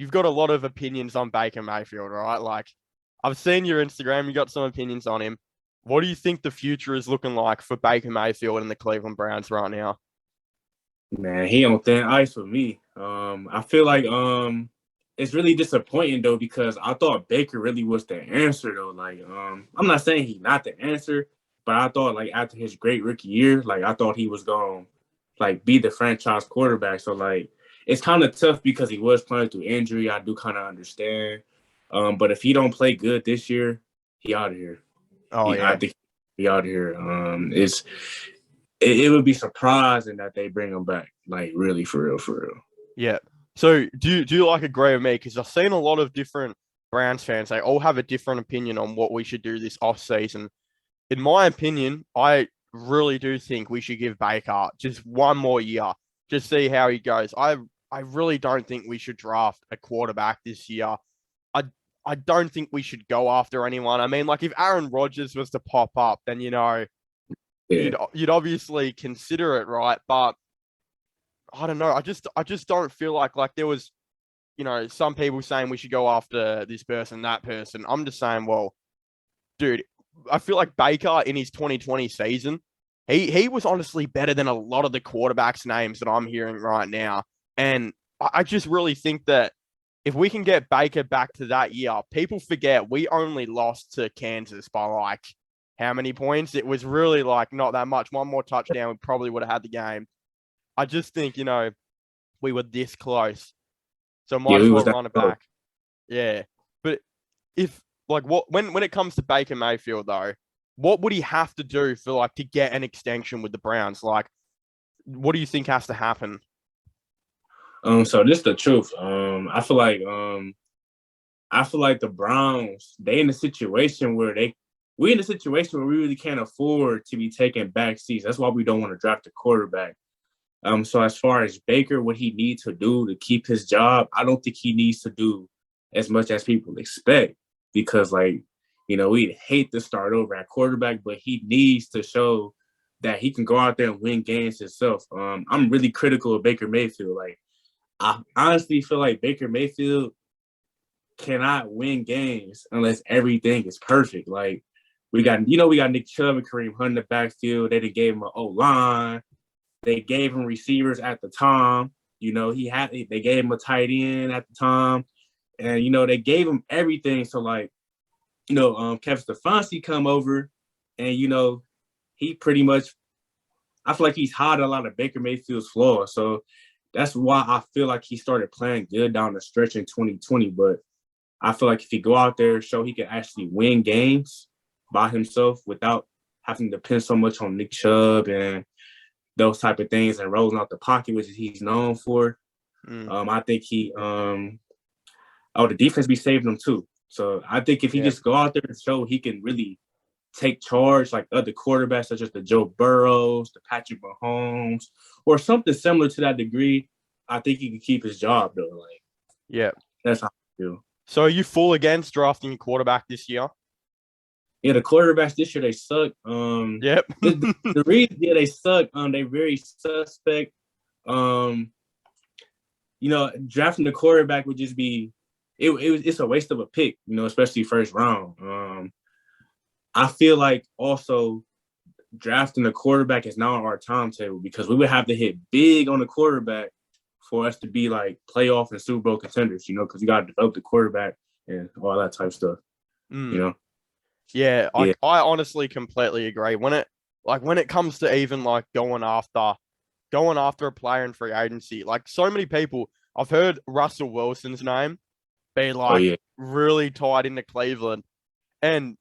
you've got a lot of opinions on Baker Mayfield, right? Like, I've seen your Instagram. You got some opinions on him. What do you think the future is looking like for Baker Mayfield and the Cleveland Browns right now? Man, he on thin ice with me. I feel like it's really disappointing though because I thought Baker really was the answer though. Like I'm not saying he's not the answer, but I thought like after his great rookie year, like I thought he was going like be the franchise quarterback. So like it's kind of tough because he was playing through injury. I do kind of understand. But if he don't play good this year, he out of here. Oh I yeah, think he out of here. It would be surprising that they bring him back. Like really for real, for real. yeah. So do you like agree with me? Because I've seen a lot of different Browns fans. They all have a different opinion on what we should do this off season. In my opinion, I really do think we should give Baker just one more year, just see how he goes. I really don't think we should draft a quarterback this year. I I don't think we should go after anyone. I mean, like if Aaron Rodgers was to pop up, then Yeah. you'd obviously consider it, right? But I don't know. I just don't feel like there was some people saying we should go after this person, that person. I'm just saying, well, dude, I feel like Baker in his 2020 season, he was honestly better than a lot of the quarterbacks' names that I'm hearing right now. And I just really think that if we can get Baker back to that year, people forget we only lost to Kansas by like how many points? It was really like not that much. One more touchdown, we probably would have had the game. I just think, we were this close. So Yeah, might as we well was that run it close. back. Yeah. But if like what when it comes to Baker Mayfield though, what would he have to do for like to get an extension with the Browns? Like, what do you think has to happen? So this the truth. I feel like the Browns, they in a situation where we in a situation where we really can't afford to be taking back seats. That's why we don't want to draft a quarterback. So as far as Baker, what he needs to do to keep his job, I don't think he needs to do as much as people expect because, like, we'd hate to start over at quarterback, but he needs to show that he can go out there and win games himself. I'm really critical of Baker Mayfield. Like, I honestly feel like Baker Mayfield cannot win games unless everything is perfect. Like, we got Nick Chubb and Kareem Hunt in the backfield. They gave him an O line. They gave him receivers at the time. They gave him a tight end at the time, and they gave him everything. So like, Kevin Stefanski come over, and he pretty much. I feel like he's hid a lot of Baker Mayfield's flaws. So that's why I feel like he started playing good down the stretch in 2020. But I feel like if he go out there, show he can actually win games by himself without having to depend so much on Nick Chubb and those type of things and rolling out the pocket, which he's known for. Mm, I think the defense be saving him too. So I think if he yeah, just go out there and show he can really take charge like other quarterbacks, such as the Joe Burrows, the Patrick Mahomes, or something similar to that degree, I think he can keep his job though. Like yeah. that's how I feel. So are you full against drafting a quarterback this year? Yeah, the quarterbacks this year they suck. Yep. The reason they suck. They very suspect. Um, Drafting the quarterback would just be it's a waste of a pick. Especially first round. I feel like also drafting a quarterback is not on our timetable because we would have to hit big on the quarterback for us to be like playoff and Super Bowl contenders. Because you got to develop the quarterback and all that type of stuff. You Mm. know. Yeah, Yeah. I honestly completely agree. When it comes to even like going after a player in free agency, like so many people, I've heard Russell Wilson's name be Oh like yeah. really tied into Cleveland. And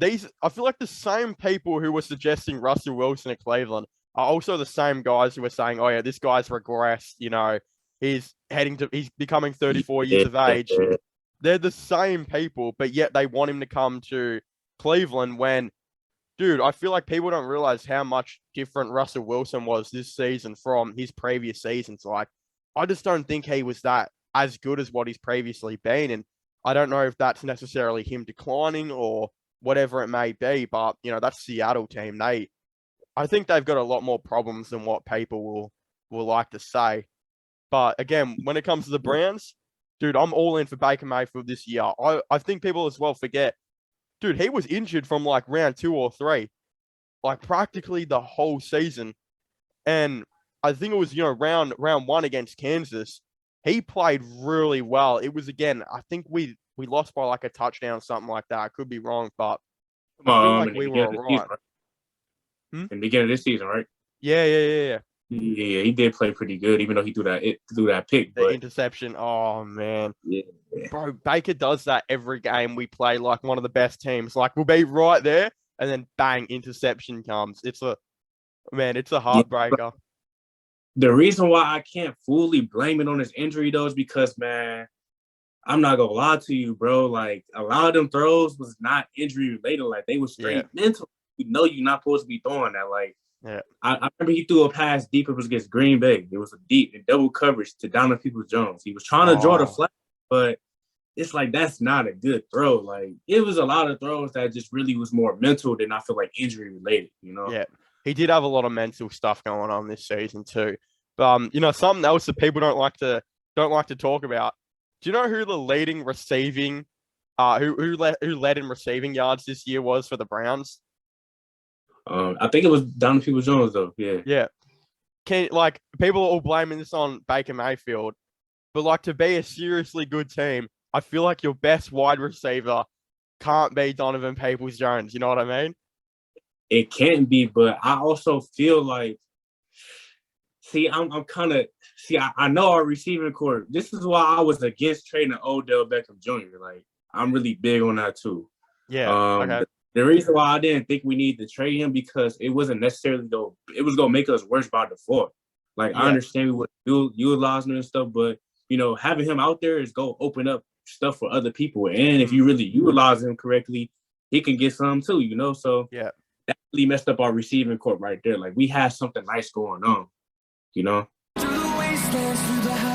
I feel like the same people who were suggesting Russell Wilson at Cleveland are also the same guys who are saying, oh yeah, this guy's regressed, he's becoming 34 years of age. Yeah. They're the same people, but yet they want him to come to Cleveland when, dude, I feel like people don't realize how much different Russell Wilson was this season from his previous seasons. Like, I just don't think he was that as good as what he's previously been. And I don't know if that's necessarily him declining or whatever it may be, but that's Seattle team. I think they've got a lot more problems than what people will like to say. But again, when it comes to the Browns, dude, I'm all in for Baker Mayfield this year. I think people as well forget, dude, he was injured from like round 2 or 3, like practically the whole season. And I think it was, round 1 against Kansas. He played really well. It was, again, I think we lost by like a touchdown, something like that. I could be wrong, but I feel like we were all right. In the beginning of this season, right? Yeah. Yeah, he did play pretty good, even though he threw that pick. The interception. Oh, man. Yeah. Bro, Baker does that every game we play, like one of the best teams. Like, we'll be right there, and then bang, interception comes. It's a heartbreaker. The reason why I can't fully blame it on his injury, though, is because, man, I'm not going to lie to you, bro. Like, a lot of them throws was not injury-related. Like, they were straight mental. You know you're not supposed to be throwing that. Like, I remember he threw a pass deep. It was against Green Bay. It was a deep in double coverage to Donovan Peoples-Jones. He was trying to draw the flag, but it's like that's not a good throw. Like, it was a lot of throws that just really was more mental than I feel like injury-related, you know? Yeah. He did have a lot of mental stuff going on this season too. But something else that people don't like to talk about. Do you know who the leading receiving, who led in receiving yards this year was for the Browns? I think it was Donovan Peoples-Jones though. Yeah. Yeah. People are all blaming this on Baker Mayfield, but like to be a seriously good team, I feel like your best wide receiver can't be Donovan Peoples-Jones. You know what I mean? It can't be, but I also feel like, I know our receiving core. This is why I was against trading Odell Beckham Jr. Like, I'm really big on that too. Yeah. Okay. The reason why I didn't think we needed to trade him because it wasn't necessarily it was gonna make us worse by default. Like, I understand we would utilize him and stuff, but having him out there is go open up stuff for other people. And if you really utilize him correctly, he can get some too, So that really messed up our receiving corps right there. Like, we had something nice going on, Through the wastelands, through the